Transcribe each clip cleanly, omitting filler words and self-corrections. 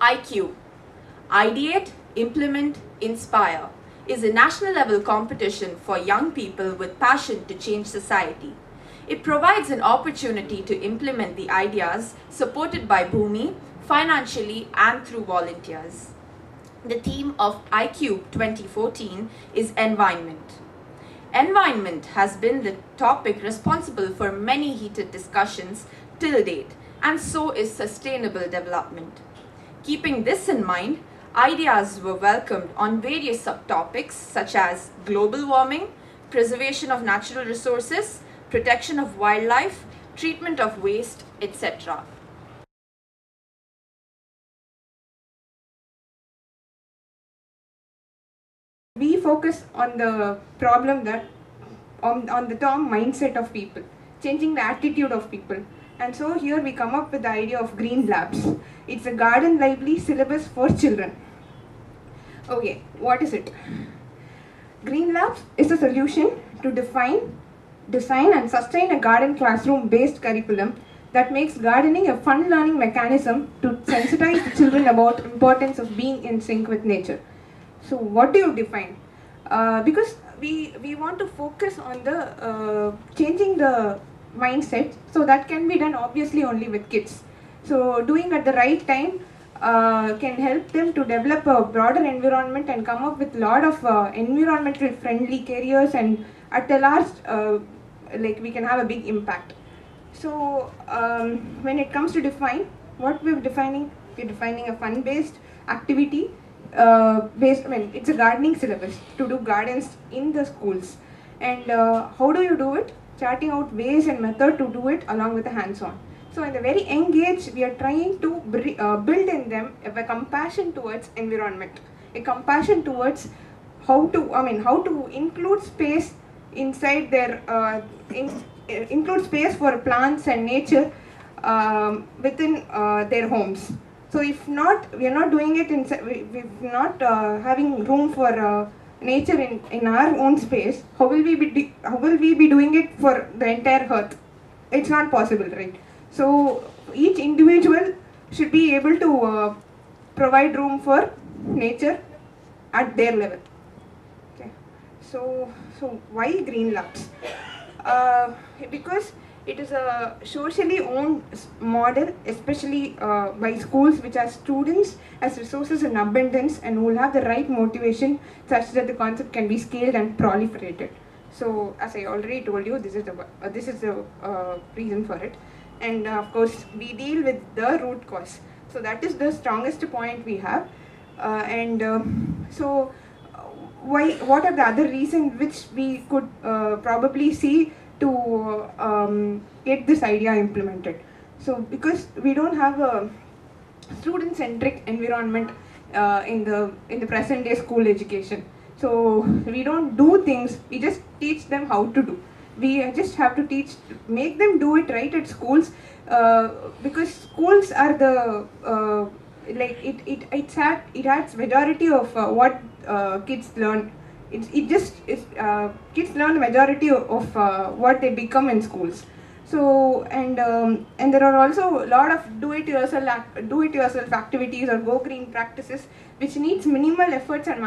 iCubed, Ideate, Implement, Inspire, is a national level competition for young people with passion to change society. It provides an opportunity to implement the ideas supported by Bhumi financially and through volunteers. The theme of iCubed 2014 is environment. Environment has been the topic responsible for many heated discussions till date, and so is sustainable development. Keeping this in mind, ideas were welcomed on various subtopics such as global warming, preservation of natural resources, protection of wildlife, treatment of waste, etc. We focus on the problem that on the term mindset of people, changing the attitude of people. And so here we come up with the idea of green labs. It's a garden lively syllabus for children. Okay, what is it? Green labs is a solution to define, design and sustain a garden classroom based curriculum that makes gardening a fun learning mechanism to sensitize the children about the importance of being in sync with nature. So what do you define? Because we want to focus on the changing the mindset, so that can be done obviously only with kids. So doing at the right time can help them to develop a broader environment and come up with a lot of environmental friendly careers, and at the last like we can have a big impact. So when it comes to define, what we're defining a fun based activity based, it's a gardening syllabus to do gardens in the schools. And how do you do it? Charting out ways and method to do it along with the hands-on. So in the very young age, we are trying to build in them a compassion towards environment, a compassion towards how to include space inside their include space for plants and nature within their homes. So if not, we are not doing it inside, we're not having room for nature in our own space. How will we be doing it for the entire earth? It's not possible, right? So each individual should be able to provide room for nature at their level. Okay. So why green labs? Because it is a socially owned model, especially by schools which have students as resources in abundance and who will have the right motivation such that the concept can be scaled and proliferated. So as I already told you, this is the reason for it. And of course, we deal with the root cause. So that is the strongest point we have. So what are the other reasons which we could probably see to get this idea implemented? So because we don't have a student-centric environment in the present day school education. So we don't do things, we just teach them how to do. We just have to make them do it right at schools, because schools are the it adds majority of what kids learn. Kids learn the majority of what they become in schools. So and there are also a lot of do-it-yourself activities or go green practices which needs minimal efforts and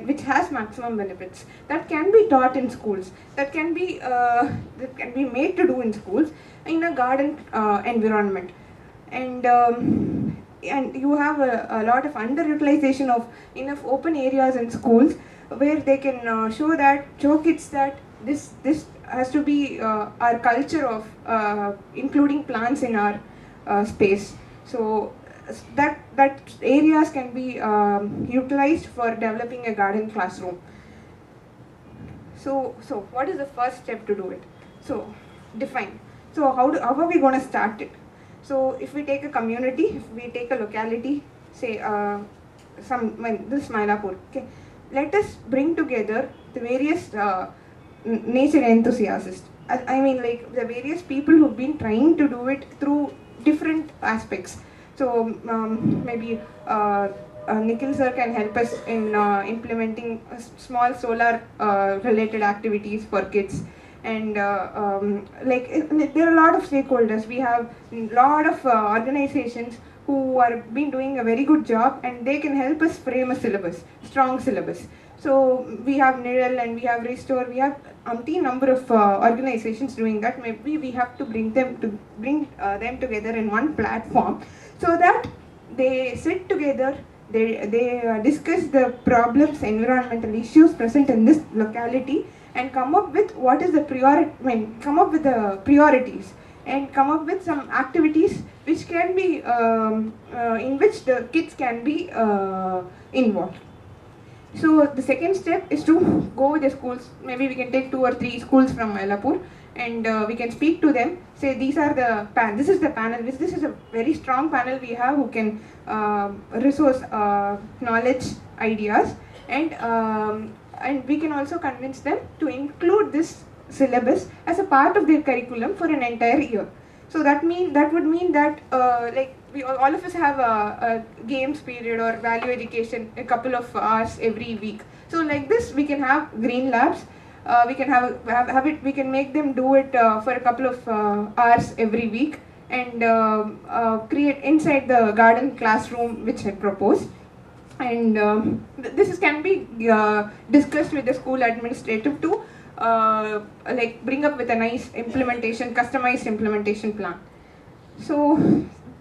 which has maximum benefits, that can be taught in schools, that can be made to do in schools in a garden environment. And you have a lot of underutilization of enough open areas in schools where they can show kids that this has to be our culture of including plants in our space. So that areas can be utilized for developing a garden classroom. So what is the first step to do it? So define. So how are we going to start it? So if we take a community, if we take a locality, say this Mylapore, okay, let us bring together the various nature enthusiasts. I mean, like the various people who've been trying to do it through different aspects. So maybe Nikhil sir can help us in implementing small solar related activities for kids. And there are a lot of stakeholders. We have a lot of organizations who are been doing a very good job, and they can help us frame a syllabus, strong syllabus. So we have NIRL and we have Restore, we have umpteen number of organizations doing that. Maybe we have to bring them together in one platform, so that they sit together, they discuss the problems, environmental issues present in this locality, and come up with what is the come up with the priorities, and come up with some activities which can be in which the kids can be involved. So the second step is to go with the schools. Maybe we can take 2 or 3 schools from Mylapore, and we can speak to them. Say these are the this is the panel. This is a very strong panel we have who can resource knowledge, ideas, and we can also convince them to include this syllabus as a part of their curriculum for an entire year. So that would mean that like we all of us have a games period or value education a couple of hours every week. So like this we can have green labs. We can have it. We can make them do it for a couple of hours every week, and create inside the garden classroom which I proposed. And this can be discussed with the school administrative to like bring up with a nice customized implementation plan. So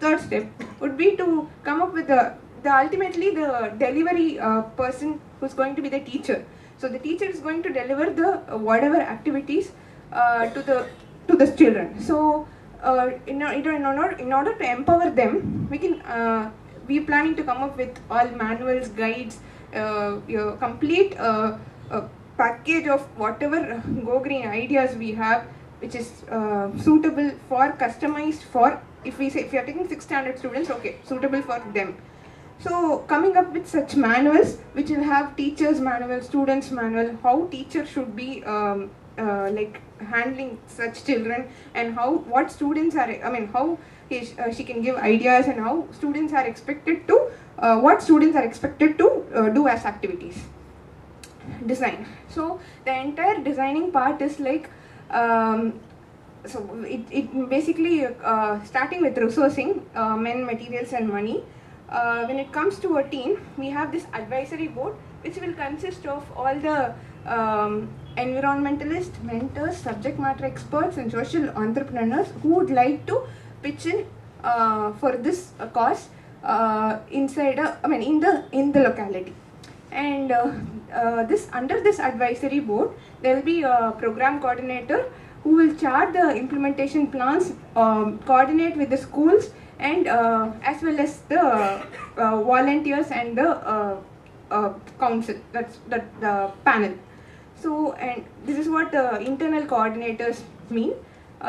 third step would be to come up with the ultimately the delivery person who's going to be the teacher. So the teacher is going to deliver the whatever activities to the children. So in order to empower them, we are planning to come up with all manuals, guides, complete package of whatever Go Green ideas we have, which is suitable for customized for, if we are taking 6th standard students, okay, suitable for them. So coming up with such manuals which will have teachers manual, students manual, how teachers should be like handling such children, and what students are, how she can give ideas, and how students are expected to what students are expected to do as activities. Design. So the entire designing part is like so it basically starting with resourcing men, materials and money. When it comes to a team, we have this advisory board which will consist of all the environmentalists, mentors, subject matter experts and social entrepreneurs who would like to pitch in for this cause inside in the locality. And under this advisory board there will be a program coordinator who will chart the implementation plans, coordinate with the schools, and as well as the volunteers and the council, that's the panel. So, and this is what the internal coordinators mean.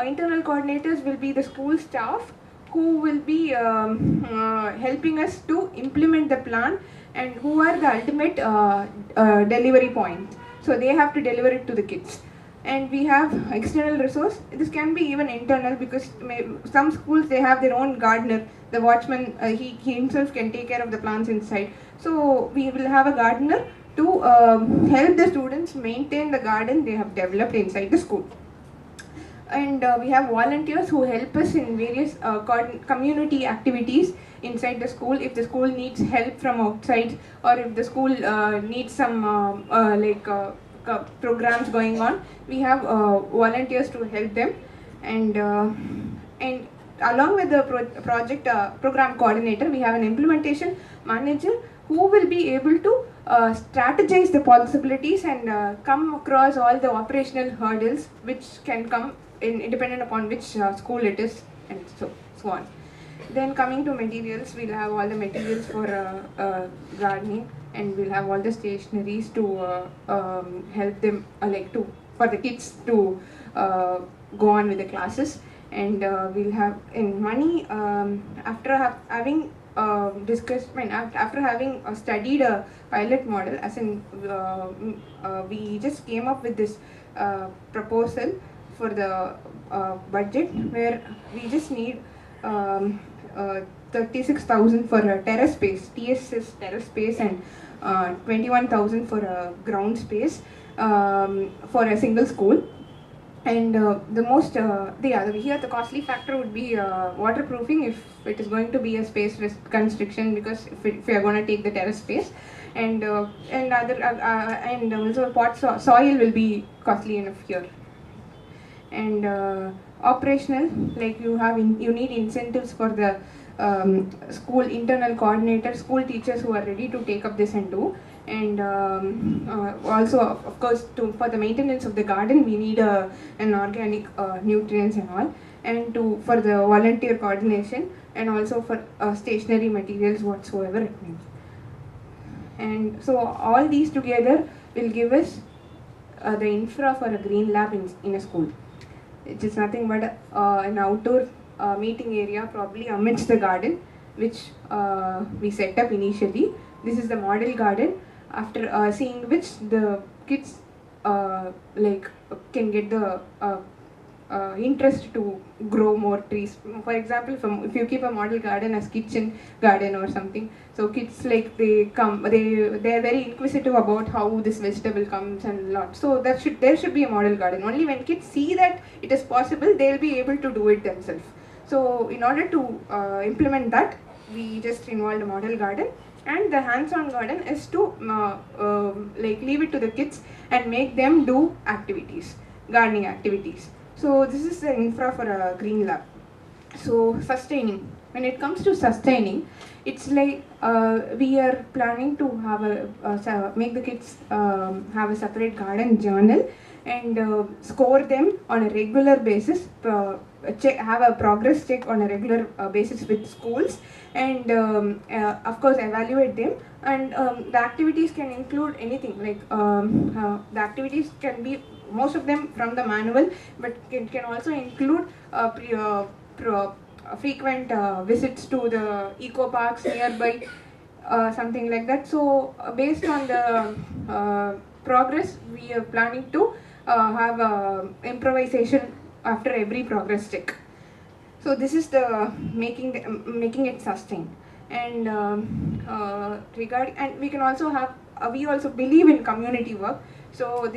Internal coordinators will be the school staff who will be helping us to implement the plan, and who are the ultimate delivery points. So they have to deliver it to the kids. And we have external resource. This can be even internal, because some schools they have their own gardener. The watchman, he himself can take care of the plants inside. So we will have a gardener to help the students maintain the garden they have developed inside the school. And we have volunteers who help us in various community activities inside the school. If the school needs help from outside, or if the school needs some programs going on, we have volunteers to help them. And along with the program coordinator, we have an implementation manager who will be able to strategize the possibilities and come across all the operational hurdles which can come in dependent upon which school it is, and so on. Then coming to materials, we'll have all the materials for gardening, and we'll have all the stationeries to help them for the kids to go on with the classes. And we'll have in money, after having after having studied a pilot model, as in we just came up with this proposal for the budget, where we just need 36,000 for a terrace space, TSS terrace space, and 21,000 for a ground space for a single school. And here the costly factor would be waterproofing, if it is going to be a space constriction, because if we are going to take the terrace space, and also soil will be costly enough here. And operational, like you need incentives for the school internal coordinators, school teachers who are ready to take up this and do. And also, of course, for the maintenance of the garden, we need an organic nutrients and all, and for the volunteer coordination, and also for stationary materials whatsoever it means. And so all these together will give us the infra for a green lab in a school. It is nothing but an outdoor meeting area, probably amidst the garden, which we set up initially. This is the model garden, after seeing which the kids can get the interest to grow more trees. For example, if you keep a model garden as kitchen garden or something, so kids they're very inquisitive about how this vegetable comes and lot. So there should be a model garden. Only when kids see that it is possible, they'll be able to do it themselves. So in order to implement that, we just involved a model garden, and the hands-on garden is to leave it to the kids and make them do gardening activities. So this is the infra for a green lab. So sustaining. When it comes to sustaining, it's like we are planning to have make the kids have a separate garden journal, and score them on a regular basis. Have a progress check on a regular basis with schools, and of course evaluate them. And the activities can include anything, like the activities can be most of them from the manual, but it can also include frequent visits to the eco parks nearby, something like that. So based on the progress, we are planning to have improvisation after every progress check. So this is the making it sustained. And and we can also have we also believe in community work. So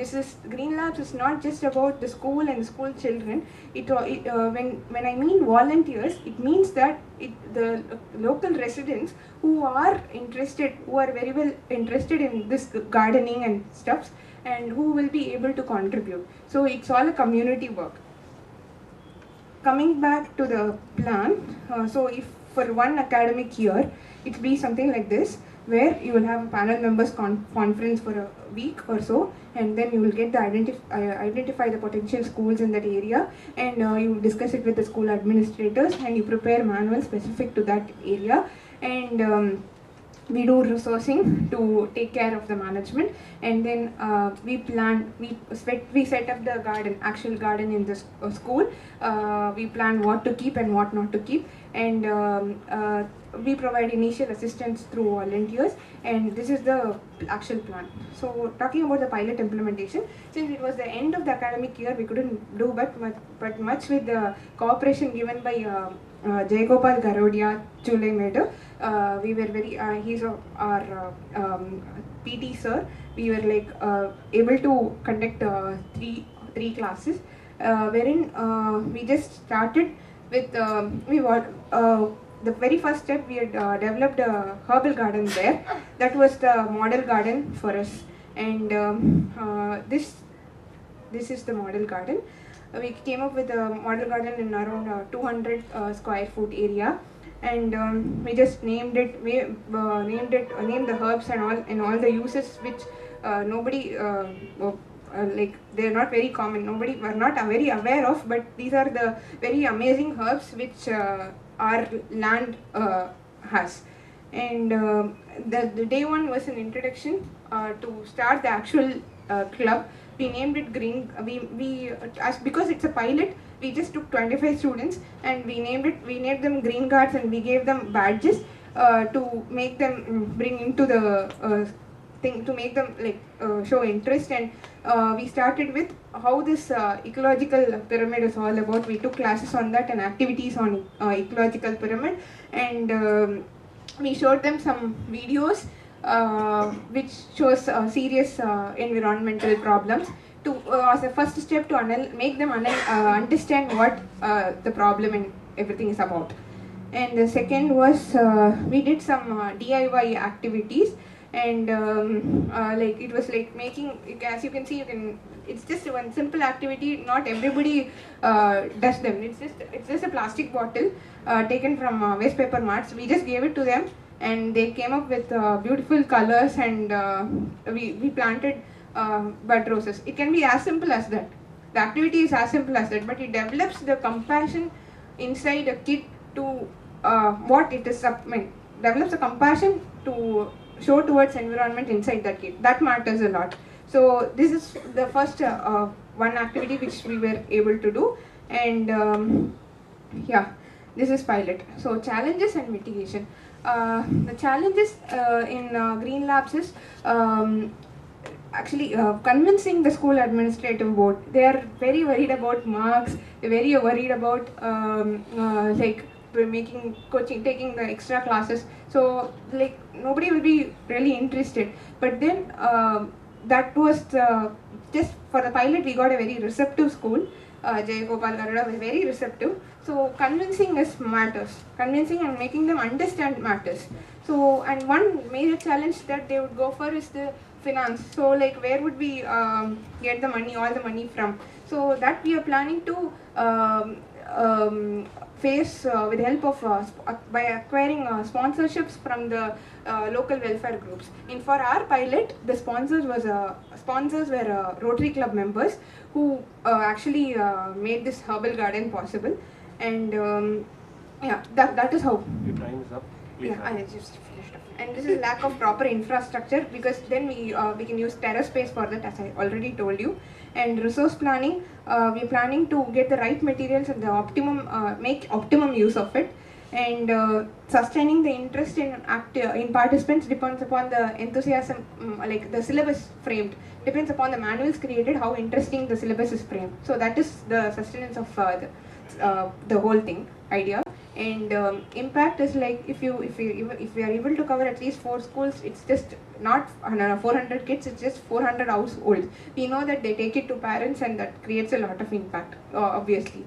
Green Labs is not just about the school and school children. When I mean volunteers, it means that the local residents who are very well interested in this gardening and stuffs, and who will be able to contribute. So it's all a community work. Coming back to the plan, so if for one academic year, it will be something like this, where you will have a panel members conference for a week or so, and then you will get the identify the potential schools in that area, and you discuss it with the school administrators, and you prepare manuals specific to that area, and we do resourcing to take care of the management, and then we set up the actual garden in the school. We plan what to keep and what not to keep, and we provide initial assistance through volunteers, and this is the actual plan. So talking about the pilot implementation, since it was the end of the academic year, we couldn't do but much with the cooperation given by Jayagopal Garodia Chulaimedu. We were he's our PT sir. We were able to conduct three classes, wherein we just started with the very first step. We had developed a herbal garden there. That was the model garden for us, and this is the model garden. We came up with a model garden in around 200 square foot area, and we just named the herbs and all the uses which nobody they're not very common. We're not very aware of, but these are the very amazing herbs which our land has. And the day one was an introduction to start the actual club. We named it Green. Because it's a pilot, we just took 25 students and we named them Green Guards, and we gave them badges to make them bring into the thing, to make them show interest. And we started with how this ecological pyramid is all about. We took classes on that and activities on ecological pyramid, and we showed them some videos which shows serious environmental problems. to as a first step to make them understand what the problem and everything is about. And the second was we did some DIY activities, and like it was like making, as you can see, it's just one simple activity. Not everybody does them. It's just a plastic bottle taken from waste paper marts. We just gave it to them, and they came up with beautiful colors, and we planted bud roses. It can be as simple as that. The activity is as simple as that, but it develops the compassion inside a kid to what it is. Develops a compassion to show towards environment inside that kid. That matters a lot. So this is the first one activity which we were able to do, and yeah, this is pilot. So challenges and mitigation. The challenges in Green Labs is actually convincing the school administrative board. They are very worried about marks. They're very worried about like making coaching, taking the extra classes. So like nobody will be really interested. But then that was just for the pilot. We got a very receptive school. Jay Gopal Garuda was very receptive. So convincing is matters. Convincing and making them understand matters. So, and one major challenge that they would go for is the finance. So like where would we get the money, all the money from? So that we are planning to face with the help of by acquiring sponsorships from the local welfare groups. And for our pilot, the sponsors were Rotary Club members who actually made this herbal garden possible. And yeah, that is how. Your time is up. Please. Yeah, I just finished up. And this is lack of proper infrastructure, because then we can use terrace space for that, as I already told you. And resource planning, we're planning to get the right materials and the make optimum use of it. And sustaining the interest in participants depends upon the enthusiasm, like the syllabus framed depends upon the manuals created, how interesting the syllabus is framed. So that is the sustenance of the whole thing idea. And impact is like if we are able to cover at least 4 schools, it's just not 400 kids, it's just 400 households. We know that they take it to parents, and that creates a lot of impact, obviously.